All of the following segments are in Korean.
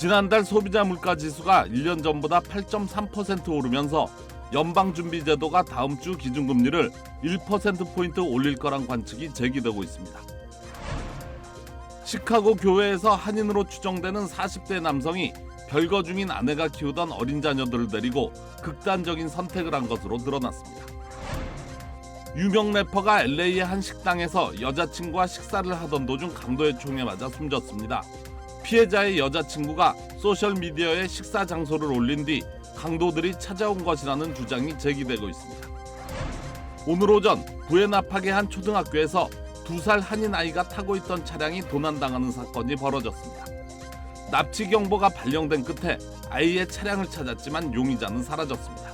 지난달 소비자 물가지수가 1년 전보다 8.3% 오르면서 연방준비제도가 다음 주 기준금리를 1%포인트 올릴 거란 관측이 제기되고 있습니다. 시카고 교회에서 한인으로 추정되는 40대 남성이 별거 중인 아내가 키우던 어린 자녀들을 데리고 극단적인 선택을 한 것으로 드러났습니다. 유명 래퍼가 LA의 한 식당에서 여자친구와 식사를 하던 도중 강도의 총에 맞아 숨졌습니다. 피해자의 여자친구가 소셜미디어에 식사 장소를 올린 뒤 강도들이 찾아온 것이라는 주장이 제기되고 있습니다. 오늘 오전 부에나팍의 한 초등학교에서 2살 한인 아이가 타고 있던 차량이 도난당하는 사건이 벌어졌습니다. 납치 경보가 발령된 끝에 아이의 차량을 찾았지만 용의자는 사라졌습니다.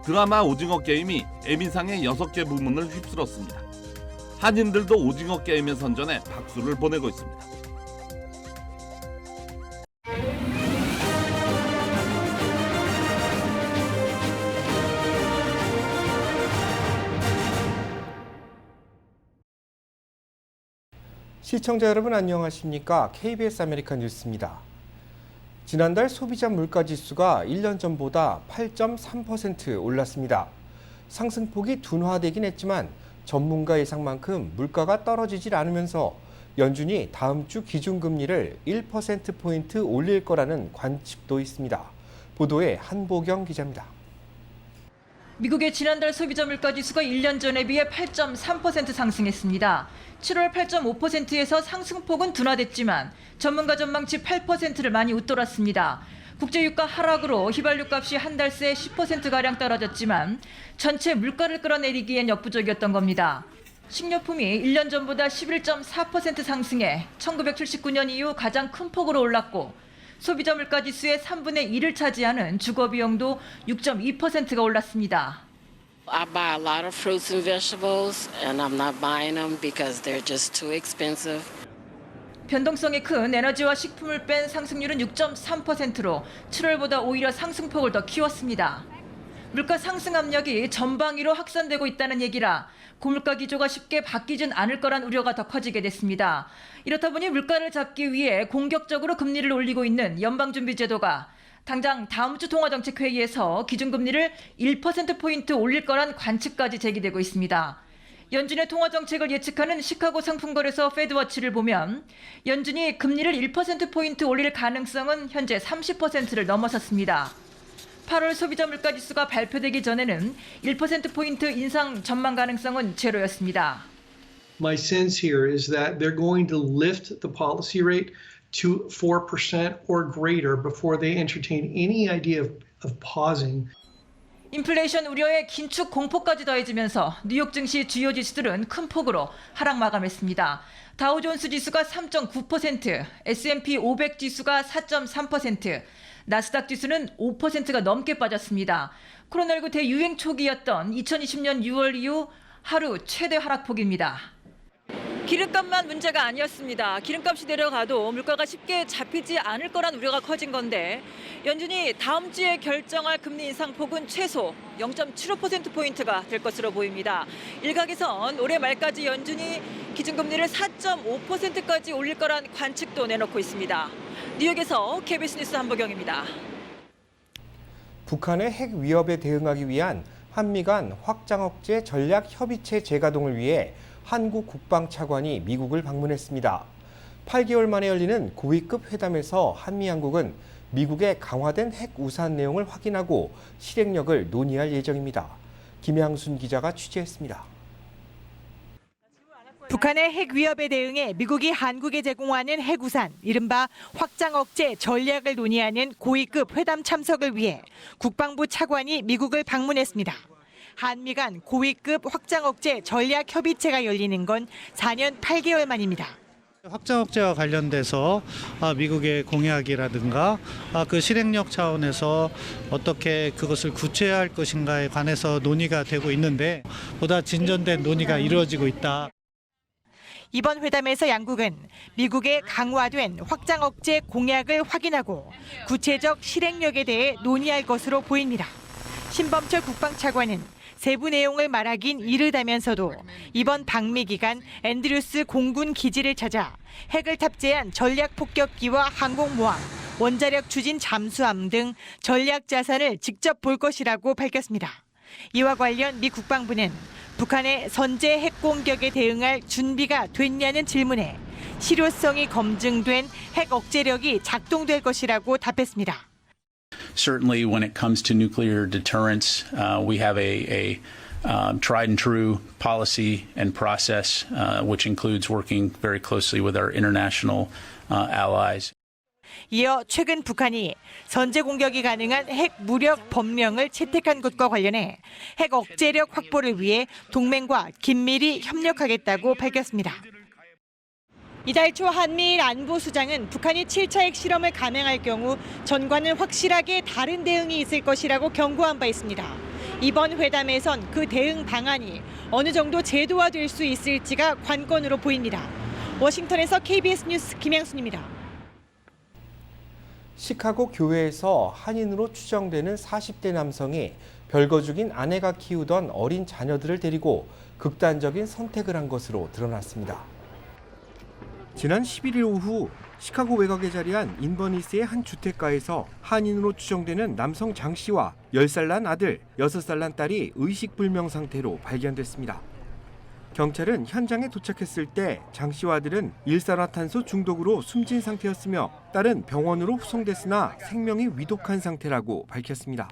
드라마 오징어 게임이 에미상의 6개 부문을 휩쓸었습니다. 한인들도 오징어 게임의 선전에 박수를 보내고 있습니다. 시청자 여러분 안녕하십니까? KBS 아메리칸 뉴스입니다. 지난달 소비자 물가지수가 1년 전보다 8.3% 올랐습니다. 상승폭이 둔화되긴 했지만 전문가 예상만큼 물가가 떨어지질 않으면서 연준이 다음 주 기준금리를 1%포인트 올릴 거라는 관측도 있습니다. 보도에 한보경 기자입니다. 미국의 지난달 소비자 물가지수가 1년 전에 비해 8.3% 상승했습니다. 7월 8.5%에서 상승폭은 둔화됐지만 전문가 전망치 8%를 많이 웃돌았습니다. 국제유가 하락으로 휘발유 값이 한 달 새 10%가량 떨어졌지만 전체 물가를 끌어내리기엔 역부족이었던 겁니다. 식료품이 1년 전보다 11.4% 상승해 1979년 이후 가장 큰 폭으로 올랐고 소비자 물가지수의 3분의 1을 차지하는 주거 비용도 6.2%가 올랐습니다. I buy a lot of fruits and vegetables and I'm not buying them because they're just too expensive. 변동성이 큰 에너지와 식품을 뺀 상승률은 6.3%로 7월보다 오히려 상승폭을 더 키웠습니다. 물가 상승 압력이 전방위로 확산되고 있다는 얘기라 고물가 기조가 쉽게 바뀌진 않을 거란 우려가 더 커지게 됐습니다. 이렇다 보니 물가를 잡기 위해 공격적으로 금리를 올리고 있는 연방준비제도가 당장 다음 주 통화정책회의에서 기준금리를 1%포인트 올릴 거란 관측까지 제기되고 있습니다. 연준의 통화정책을 예측하는 시카고 상품거래소 페드워치를 보면 연준이 금리를 1%포인트 올릴 가능성은 현재 30%를 넘어섰습니다. 8월 소비자 물가지수가 발표되기 전에는 1%포인트 인상 전망 가능성은 제로였습니다. My sense here is that they're going to lift the policy rate to 4% or greater before they entertain any idea of pausing. 인플레이션 우려에 긴축 공포까지 더해지면서 뉴욕 증시 주요 지수들은 큰 폭으로 하락 마감했습니다. 다우존스 지수가 3.9%, S&P 500 지수가 4.3%, 나스닥 지수는 5%가 넘게 빠졌습니다. 코로나19 대유행 초기였던 2020년 6월 이후 하루 최대 하락폭입니다. 기름값만 문제가 아니었습니다. 기름값이 내려가도 물가가 쉽게 잡히지 않을 거란 우려가 커진 건데 연준이 다음 주에 결정할 금리 인상폭은 최소 0.75%포인트가 될 것으로 보입니다. 일각에선 올해 말까지 연준이 기준금리를 4.5%까지 올릴 거란 관측도 내놓고 있습니다. 뉴욕에서 KBS 뉴스 한보경입니다. 북한의 핵 위협에 대응하기 위한 한미 간 확장 억제 전략 협의체 재가동을 위해 한국 국방차관이 미국을 방문했습니다. 8개월 만에 열리는 고위급 회담에서 한미 양국은 미국의 강화된 핵 우산 내용을 확인하고 실행력을 논의할 예정입니다. 김양순 기자가 취재했습니다. 북한의 핵 위협에 대응해 미국이 한국에 제공하는 핵 우산, 이른바 확장 억제 전략을 논의하는 고위급 회담 참석을 위해 국방부 차관이 미국을 방문했습니다. 한미 간 고위급 확장 억제 전략 협의체가 열리는 건 4년 8개월 만입니다. 확장 억제와 관련돼서 미국의 공약이라든가 그 실행력 차원에서 어떻게 그것을 구체화할 것인가에 관해서 논의가 되고 있는데 보다 진전된 논의가 이루어지고 있다. 이번 회담에서 양국은 미국의 강화된 확장 억제 공약을 확인하고 구체적 실행력에 대해 논의할 것으로 보입니다. 신범철 국방차관은 세부 내용을 말하긴 이르다면서도 이번 방미 기간 앤드류스 공군 기지를 찾아 핵을 탑재한 전략 폭격기와 항공모함, 원자력 추진 잠수함 등 전략 자산을 직접 볼 것이라고 밝혔습니다. 이와 관련 미 국방부는 북한의 선제 핵 공격에 대응할 준비가 됐냐는 질문에 실효성이 검증된 핵 억제력이 작동될 것이라고 답했습니다. Certainly, when it comes to nuclear deterrence, we have a tried and true policy and process, which includes working very closely with our international allies. 이어 최근 북한이 선제 공격이 가능한 핵 무력 법령을 채택한 것과 관련해 핵 억제력 확보를 위해 동맹과 긴밀히 협력하겠다고 밝혔습니다. 이달 초 한미일 안보수장은 북한이 7차 핵실험을 감행할 경우 전과는 확실하게 다른 대응이 있을 것이라고 경고한 바 있습니다. 이번 회담에선 그 대응 방안이 어느 정도 제도화될 수 있을지가 관건으로 보입니다. 워싱턴에서 KBS 뉴스 김양순입니다. 시카고 교회에서 한인으로 추정되는 40대 남성이 별거 중인 아내가 키우던 어린 자녀들을 데리고 극단적인 선택을 한 것으로 드러났습니다. 지난 11일 오후 시카고 외곽에 자리한 인버니스의 한 주택가에서 한인으로 추정되는 남성 장 씨와 10살 난 아들, 6살 난 딸이 의식불명 상태로 발견됐습니다. 경찰은 현장에 도착했을 때 장 씨와 아들은 일산화탄소 중독으로 숨진 상태였으며 딸은 병원으로 후송됐으나 생명이 위독한 상태라고 밝혔습니다.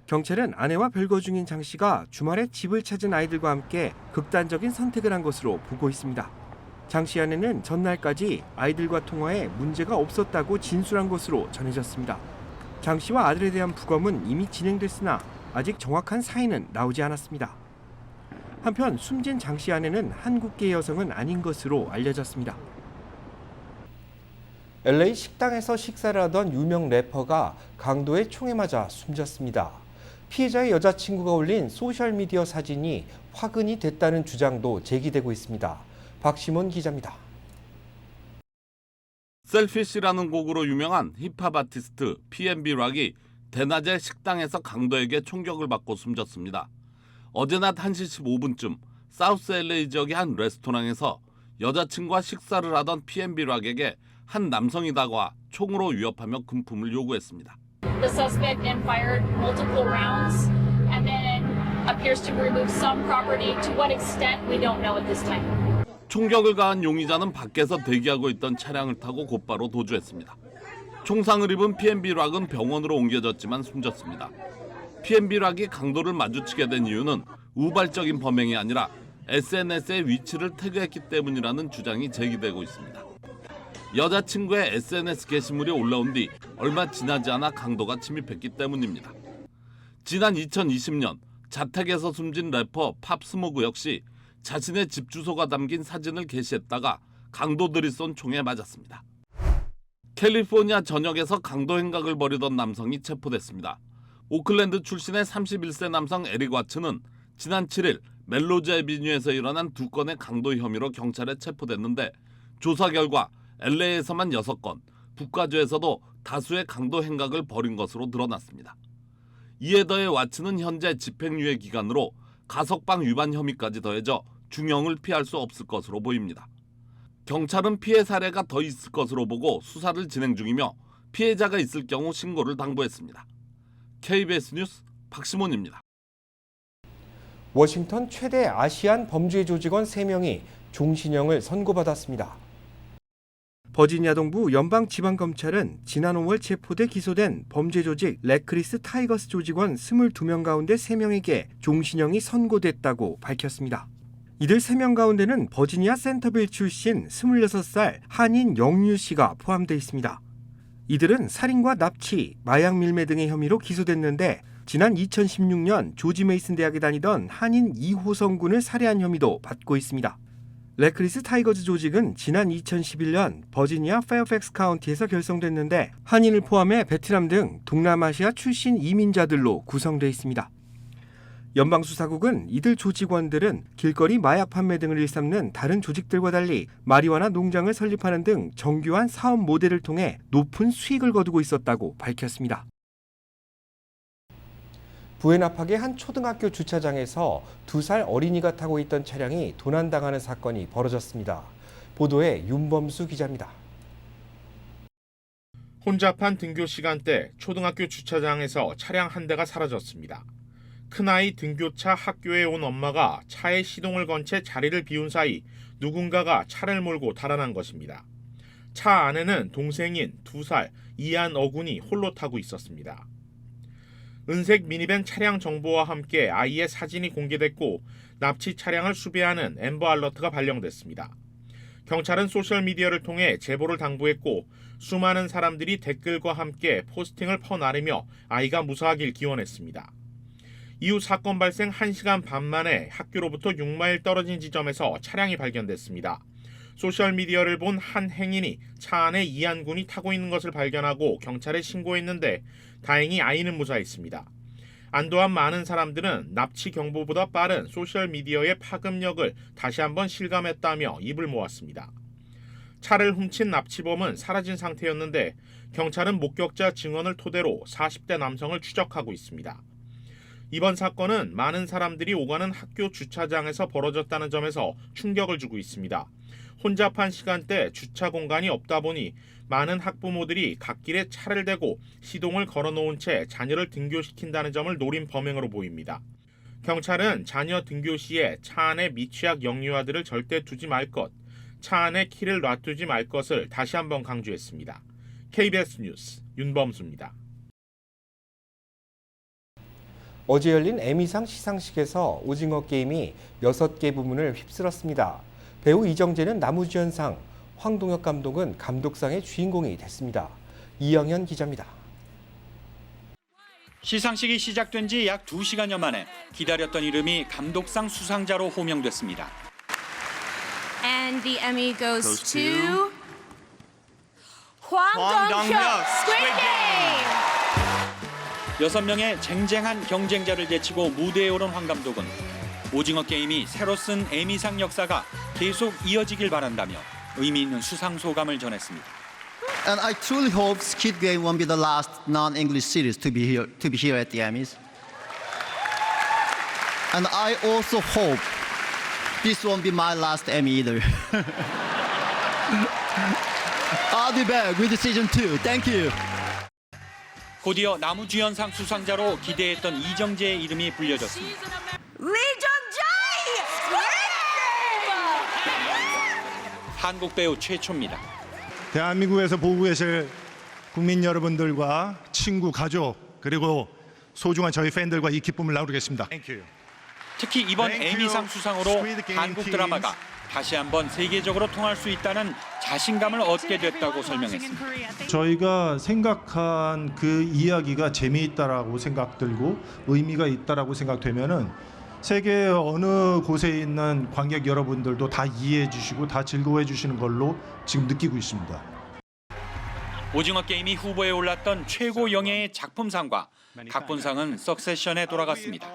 경찰은 아내와 별거 중인 장 씨가 주말에 집을 찾은 아이들과 함께 극단적인 선택을 한 것으로 보고 있습니다. 장 씨 아내는 전날까지 아이들과 통화에 문제가 없었다고 진술한 것으로 전해졌습니다. 장 씨와 아들에 대한 부검은 이미 진행됐으나 아직 정확한 사인은 나오지 않았습니다. 한편 숨진 장 씨 아내는 한국계 여성은 아닌 것으로 알려졌습니다. LA 식당에서 식사를 하던 유명 래퍼가 강도의 총에 맞아 숨졌습니다. 피해자의 여자친구가 올린 소셜미디어 사진이 화근이 됐다는 주장도 제기되고 있습니다. 박시몬 기자입니다. 셀피시라는 곡으로 유명한 힙합 아티스트 PNB 락이 대낮에 식당에서 강도에게 총격을 받고 숨졌습니다. 어제 낮 1시 15분쯤 사우스 LA 지역의 한 레스토랑에서 여자친구와 식사를 하던 PNB 락에게 한 남성이 다가와 총으로 위협하며 금품을 요구했습니다. The suspect then fired multiple rounds and then appears to remove some property. To what extent, we don't know at this time. 총격을 가한 용의자는 밖에서 대기하고 있던 차량을 타고 곧바로 도주했습니다. 총상을 입은 PNB 락은 병원으로 옮겨졌지만 숨졌습니다. PNB 락이 강도를 마주치게 된 이유는 우발적인 범행이 아니라 SNS에 위치를 태그했기 때문이라는 주장이 제기되고 있습니다. 여자친구의 SNS 게시물이 올라온 뒤 얼마 지나지 않아 강도가 침입했기 때문입니다. 지난 2020년 자택에서 숨진 래퍼 팝스모그 역시 자신의 집 주소가 담긴 사진을 게시했다가 강도들이 쏜 총에 맞았습니다. 캘리포니아 전역에서 강도 행각을 벌이던 남성이 체포됐습니다. 오클랜드 출신의 31세 남성 에릭 와츠는 지난 7일 멜로즈 애비뉴에서 일어난 2건의 강도 혐의로 경찰에 체포됐는데 조사 결과 LA에서만 6건, 북가주에서도 다수의 강도 행각을 벌인 것으로 드러났습니다. 이에 더해 와츠는 현재 집행유예 기간으로 가석방 위반 혐의까지 더해져 중형을 피할 수 없을 것으로 보입니다. 경찰은 피해 사례가 더 있을 것으로 보고 수사를 진행 중이며 피해자가 있을 경우 신고를 당부했습니다. KBS 뉴스 박시몬입니다. 워싱턴 최대 아시안 범죄 조직원 3명이 종신형을 선고받았습니다. 버지니아 동부 연방지방검찰은 지난 5월 체포돼 기소된 범죄 조직 레크리스 타이거스 조직원 22명 가운데 3명에게 종신형이 선고됐다고 밝혔습니다. 이들 3명 가운데는 버지니아 센터빌 출신 26살 한인 영유 씨가 포함되어 있습니다. 이들은 살인과 납치, 마약 밀매 등의 혐의로 기소됐는데 지난 2016년 조지 메이슨 대학에 다니던 한인 이호성 군을 살해한 혐의도 받고 있습니다. 레크리스 타이거즈 조직은 지난 2011년 버지니아 페어팩스 카운티에서 결성됐는데 한인을 포함해 베트남 등 동남아시아 출신 이민자들로 구성되어 있습니다. 연방수사국은 이들 조직원들은 길거리 마약 판매 등을 일삼는 다른 조직들과 달리 마리화나 농장을 설립하는 등 정교한 사업 모델을 통해 높은 수익을 거두고 있었다고 밝혔습니다. 부에나팍의 한 초등학교 주차장에서 2살 어린이가 타고 있던 차량이 도난당하는 사건이 벌어졌습니다. 보도에 윤범수 기자입니다. 혼잡한 등교 시간대 초등학교 주차장에서 차량 한 대가 사라졌습니다. 큰아이 등교차 학교에 온 엄마가 차에 시동을 건 채 자리를 비운 사이 누군가가 차를 몰고 달아난 것입니다. 차 안에는 동생인 2살 이한 어군이 홀로 타고 있었습니다. 은색 미니밴 차량 정보와 함께 아이의 사진이 공개됐고 납치 차량을 수배하는 앰버 알러트가 발령됐습니다. 경찰은 소셜미디어를 통해 제보를 당부했고 수많은 사람들이 댓글과 함께 포스팅을 퍼나르며 아이가 무사하길 기원했습니다. 이후 사건 발생 1시간 반 만에 학교로부터 6마일 떨어진 지점에서 차량이 발견됐습니다. 소셜미디어를 본 한 행인이 차 안에 이한 군이 타고 있는 것을 발견하고 경찰에 신고했는데 다행히 아이는 무사했습니다. 안도한 많은 사람들은 납치 경보보다 빠른 소셜미디어의 파급력을 다시 한번 실감했다며 입을 모았습니다. 차를 훔친 납치범은 사라진 상태였는데 경찰은 목격자 증언을 토대로 40대 남성을 추적하고 있습니다. 이번 사건은 많은 사람들이 오가는 학교 주차장에서 벌어졌다는 점에서 충격을 주고 있습니다. 혼잡한 시간대 주차 공간이 없다 보니 많은 학부모들이 갓길에 차를 대고 시동을 걸어놓은 채 자녀를 등교시킨다는 점을 노린 범행으로 보입니다. 경찰은 자녀 등교 시에 차 안에 미취학 영유아들을 절대 두지 말 것, 차 안에 키를 놔두지 말 것을 다시 한번 강조했습니다. KBS 뉴스 윤범수입니다. 어제 열린 에미상 시상식에서 오징어 게임이 6개 부문을 휩쓸었습니다. 배우 이정재는 나무주연상, 황동혁 감독은 감독상의 주인공이 됐습니다. 이영현 기자입니다. 시상식이 시작된 지 약 2시간여 만에 기다렸던 이름이 감독상 수상자로 호명됐습니다. And the Emmy goes to 황동혁 Squid Game. 6명의 쟁쟁한 경쟁자를 제치고 무대에 오른 황 감독은 오징어 게임이 새로 쓴 에미상 역사가 계속 이어지길 바란다며 의미 있는 수상 소감을 전했습니다. And I truly hope Squid Game won't be the last non-English series to be here at the Emmys. And I also hope this won't be my last Emmy either. I'll be back with season 2. Thank you. 곧이어 나무주연상 수상자로 기대했던 이정재의 이름이 불려졌습니다. 한국 배우 최초입니다. 대한민국에서 보고 계실 국민 여러분들과 친구, 가족 그리고 소중한 저희 팬들과 이 기쁨을 나누겠습니다. 특히 이번 에미상 수상으로 한국 드라마가 다시 한번 세계적으로 통할 수 있다는 자신감을 얻게 됐다고 설명했습니다. 저희가 생각한 그 이야기가 재미있다라고 생각들고 의미가 있다라고 생각되면은 세계 어느 곳에 있는 관객 여러분들도 다 이해해 주시고 다 즐거워해 주시는 걸로 지금 느끼고 있습니다. 오징어 게임이 후보에 올랐던 최고 영예의 작품상과 각본상은 석세션에 돌아갔습니다.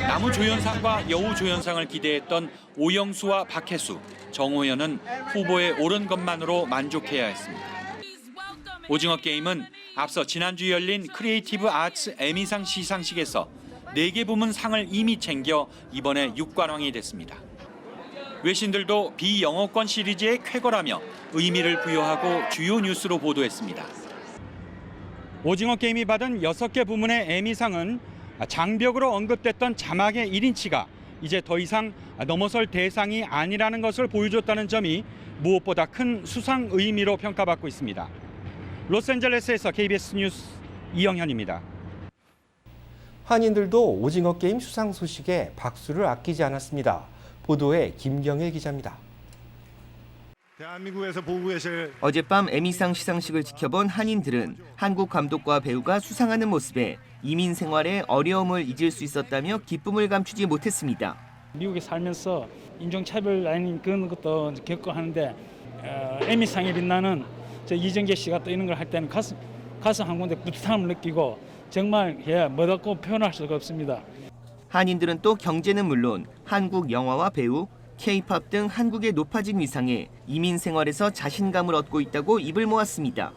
나무조연상과 여우조연상을 기대했던 오영수와 박혜수, 정호연은 후보에 오른 것만으로 만족해야 했습니다. 오징어 게임은 앞서 지난주 열린 크리에이티브 아츠 에미상 시상식에서 4개 부문 상을 이미 챙겨 이번에 6관왕이 됐습니다. 외신들도 비영어권 시리즈의 쾌거라며 의미를 부여하고 주요 뉴스로 보도했습니다. 오징어 게임이 받은 6개 부문의 에미상은 장벽으로 언급됐던 자막의 1인치가 이제 더 이상 넘어설 대상이 아니라는 것을 보여줬다는 점이 무엇보다 큰 수상 의미로 평가받고 있습니다. 로스앤젤레스에서 KBS 뉴스 이영현입니다. 한인들도 오징어 게임 수상 소식에 박수를 아끼지 않았습니다. 보도에 김경일 기자입니다. 대한민국에서 보고 계실 어젯밤 에미상 시상식을 지켜본 한인들은 한국 감독과 배우가 수상하는 모습에 이민 생활의 어려움을 잊을 수 있었다며 기쁨을 감추지 못했습니다. 미국에 살면서 인종차별 아닌 그런 것도 겪고 하는데 에미상에 빛나는 이정재 씨가 또 이런 걸 할 때는 가슴 한 군데 뿌듯함을 느끼고 정말 뭐라고 표현할 수가 없습니다. 한인들은 또 경제는 물론 한국 영화와 배우, K-팝 등 한국의 높아진 위상에 이민 생활에서 자신감을 얻고 있다고 입을 모았습니다.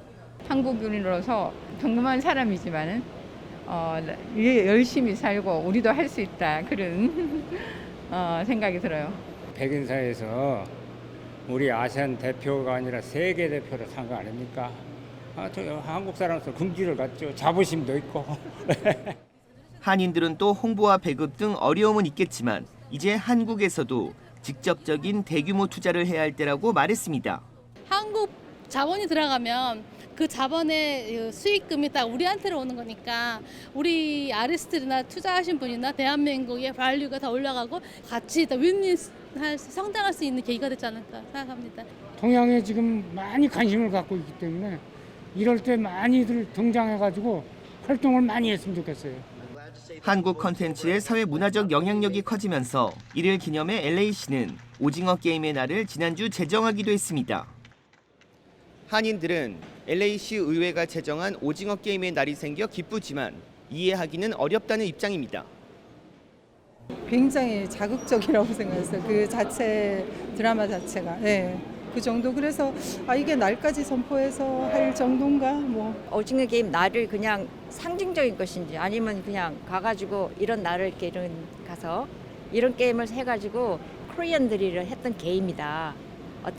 한국인으로서 평범한 사람이지만은 열심히 살고 우리도 할 수 있다 그런 생각이 들어요. 백인사에서 우리 아시안 대표가 아니라 세계 대표로 산 거 아닙니까? 한국 사람으로서 긍지를 갖죠. 자부심도 있고. 한인들은 또 홍보와 배급 등 어려움은 있겠지만 이제 한국에서도 직접적인 대규모 투자를 해야 할 때라고 말했습니다. 한국 자본이 들어가면 그 자본의 수익금이 딱 우리한테로 오는 거니까 우리 아티스트나 투자하신 분이나 대한민국의 밸류가 더 올라가고 같이 더 윈윈 성장할 수 있는 계기가 되지 않을까 생각합니다. 동양에 지금 많이 관심을 갖고 있기 때문에 이럴 때 많이들 등장해가지고 활동을 많이 했으면 좋겠어요. 한국 컨텐츠의 사회 문화적 영향력이 커지면서 이를 기념해 LA시는 오징어 게임의 날을 지난주 제정하기도 했습니다. 한인들은 LA시 의회가 제정한 오징어 게임의 날이 생겨 기쁘지만 이해하기는 어렵다는 입장입니다. 굉장히 자극적이라고 생각했어요. 그 자체 드라마 자체가. 네. 그 정도. 그래서 이게 날까지 선포해서 할 정도인가 뭐. 오징어 게임 날을 그냥 상징적인 것인지 아니면 그냥 가가지고 이런 날을 이렇게 가서 이런 게임을 해가지고 코리안들이 했던 게임이다.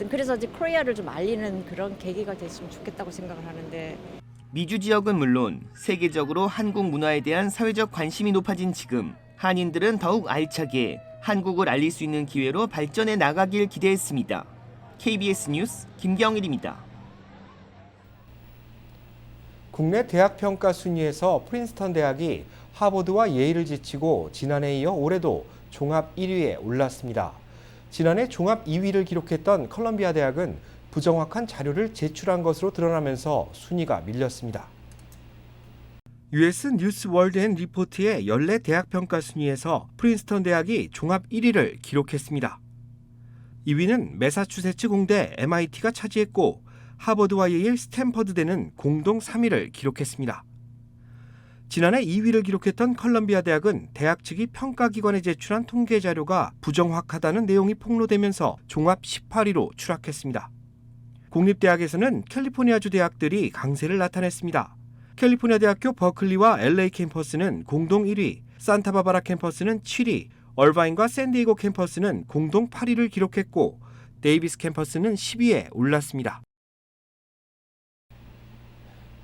그래서 이제 코리아를 좀 알리는 그런 계기가 됐으면 좋겠다고 생각을 하는데. 미주 지역은 물론 세계적으로 한국 문화에 대한 사회적 관심이 높아진 지금 한인들은 더욱 알차게 한국을 알릴 수 있는 기회로 발전해 나가길 기대했습니다. KBS 뉴스 김경일입니다. 국내 대학 평가 순위에서 프린스턴 대학이 하버드와 예일을 제치고 지난해에 이어 올해도 종합 1위에 올랐습니다. 지난해 종합 2위를 기록했던 컬럼비아 대학은 부정확한 자료를 제출한 것으로 드러나면서 순위가 밀렸습니다. US 뉴스 월드 앤 리포트의 연례 대학 평가 순위에서 프린스턴 대학이 종합 1위를 기록했습니다. 2위는 매사추세츠 공대 MIT가 차지했고 하버드와 예일, 스탠퍼드대는 공동 3위를 기록했습니다. 지난해 2위를 기록했던 컬럼비아 대학은 대학 측이 평가기관에 제출한 통계 자료가 부정확하다는 내용이 폭로되면서 종합 18위로 추락했습니다. 공립대학에서는 캘리포니아주 대학들이 강세를 나타냈습니다. 캘리포니아 대학교 버클리와 LA 캠퍼스는 공동 1위, 산타바바라 캠퍼스는 7위, 얼바인과 샌디에고 캠퍼스는 공동 8위를 기록했고 데이비스 캠퍼스는 10위에 올랐습니다.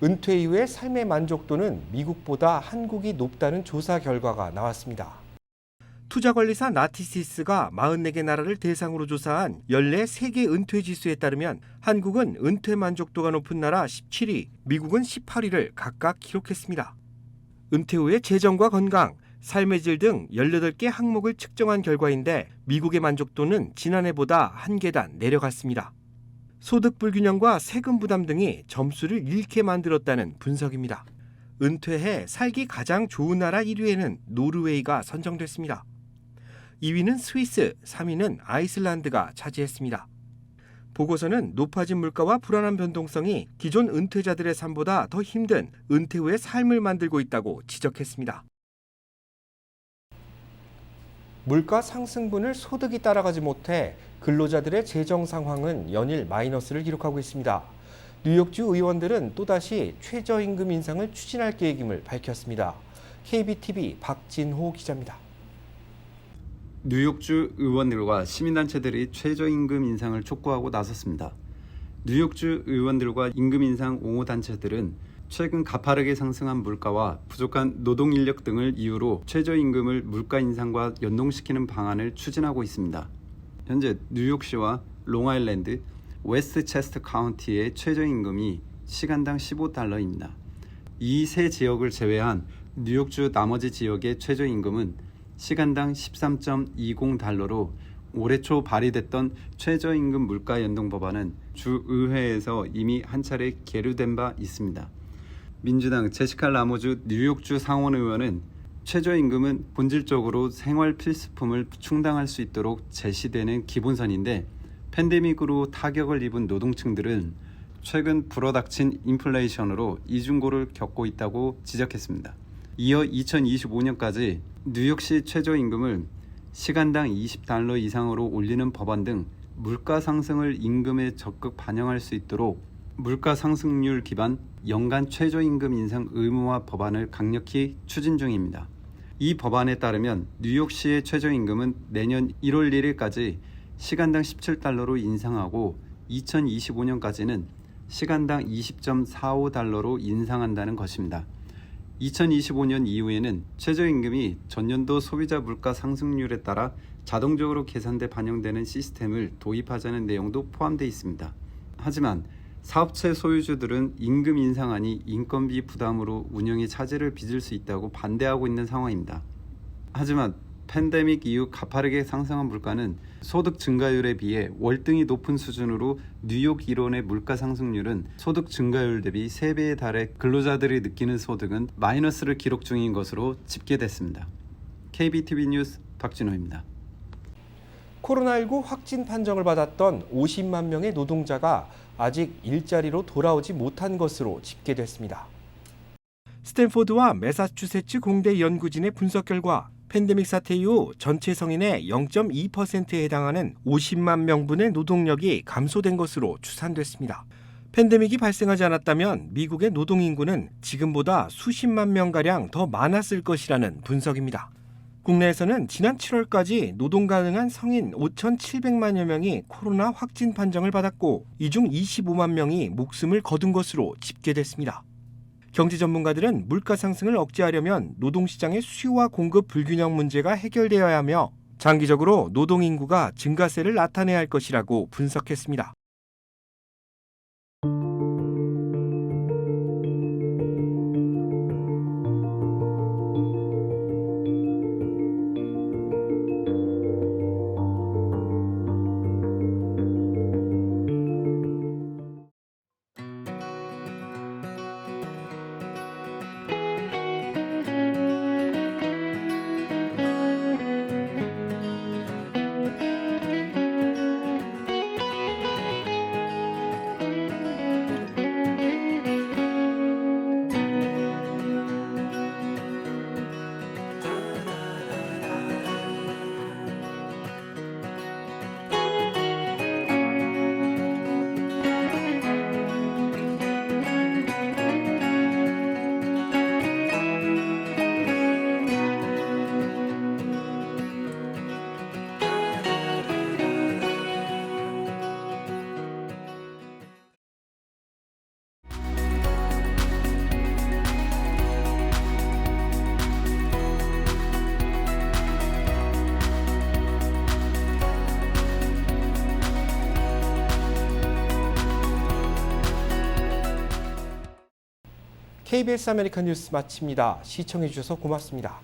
은퇴 이후의 삶의 만족도는 미국보다 한국이 높다는 조사 결과가 나왔습니다. 투자관리사 나티시스가 44개 나라를 대상으로 조사한 연례 세계 은퇴 지수에 따르면 한국은 은퇴 만족도가 높은 나라 17위, 미국은 18위를 각각 기록했습니다. 은퇴 후의 재정과 건강, 삶의 질 등 18개 항목을 측정한 결과인데 미국의 만족도는 지난해보다 한 계단 내려갔습니다. 소득 불균형과 세금 부담 등이 점수를 잃게 만들었다는 분석입니다. 은퇴해 살기 가장 좋은 나라 1위에는 노르웨이가 선정됐습니다. 2위는 스위스, 3위는 아이슬란드가 차지했습니다. 보고서는 높아진 물가와 불안한 변동성이 기존 은퇴자들의 삶보다 더 힘든 은퇴 후의 삶을 만들고 있다고 지적했습니다. 물가 상승분을 소득이 따라가지 못해 근로자들의 재정 상황은 연일 마이너스를 기록하고 있습니다. 뉴욕주 의원들은 또다시 최저임금 인상을 추진할 계획임을 밝혔습니다. KBTV 박진호 기자입니다. 뉴욕주 의원들과 시민단체들이 최저임금 인상을 촉구하고 나섰습니다. 뉴욕주 의원들과 임금 인상 옹호 단체들은 최근 가파르게 상승한 물가와 부족한 노동 인력 등을 이유로 최저임금을 물가 인상과 연동시키는 방안을 추진하고 있습니다. 현재 뉴욕시와 롱아일랜드, 웨스트체스터 카운티의 최저임금이 시간당 $15입니다. 이 세 지역을 제외한 뉴욕주 나머지 지역의 최저임금은 시간당 $13.20로 올해 초 발의됐던 최저임금 물가 연동 법안은 주 의회에서 이미 한 차례 계류된 바 있습니다. 민주당 제시카 라모주 뉴욕주 상원의원은 최저임금은 본질적으로 생활 필수품을 충당할 수 있도록 제시되는 기본선인데 팬데믹으로 타격을 입은 노동층들은 최근 불어닥친 인플레이션으로 이중고를 겪고 있다고 지적했습니다. 이어 2025년까지 뉴욕시 최저임금을 시간당 $20 이상으로 올리는 법안 등 물가 상승을 임금에 적극 반영할 수 있도록 물가 상승률 기반 연간 최저임금 인상 의무화 법안을 강력히 추진 중입니다. 이 법안에 따르면 뉴욕시의 최저임금은 내년 1월 1일까지 시간당 $17로 인상하고 2025년까지는 시간당 20.45달러로 인상한다는 것입니다. 2025년 이후에는 최저임금이 전년도 소비자 물가 상승률에 따라 자동적으로 계산돼 반영되는 시스템을 도입하자는 내용도 포함되어 있습니다. 하지만 사업체 소유주들은 임금 인상안이 인건비 부담으로 운영에 차질을 빚을 수 있다고 반대하고 있는 상황입니다. 하지만 팬데믹 이후 가파르게 상승한 물가는 소득 증가율에 비해 월등히 높은 수준으로 뉴욕 이론의 물가 상승률은 소득 증가율 대비 3배에 달해 근로자들이 느끼는 소득은 마이너스를 기록 중인 것으로 집계됐습니다. KBTV 뉴스 박진호입니다. 코로나19 확진 판정을 받았던 50만 명의 노동자가 아직 일자리로 돌아오지 못한 것으로 집계됐습니다. 스탠포드와 매사추세츠 공대 연구진의 분석 결과 팬데믹 사태 이후 전체 성인의 0.2%에 해당하는 50만 명분의 노동력이 감소된 것으로 추산됐습니다. 팬데믹이 발생하지 않았다면 미국의 노동 인구는 지금보다 수십만 명가량 더 많았을 것이라는 분석입니다. 국내에서는 지난 7월까지 노동 가능한 성인 5,700만여 명이 코로나 확진 판정을 받았고 이 중 25만 명이 목숨을 거둔 것으로 집계됐습니다. 경제 전문가들은 물가 상승을 억제하려면 노동시장의 수요와 공급 불균형 문제가 해결되어야 하며 장기적으로 노동 인구가 증가세를 나타내야 할 것이라고 분석했습니다. KBS 아메리칸 뉴스 마칩니다. 시청해주셔서 고맙습니다.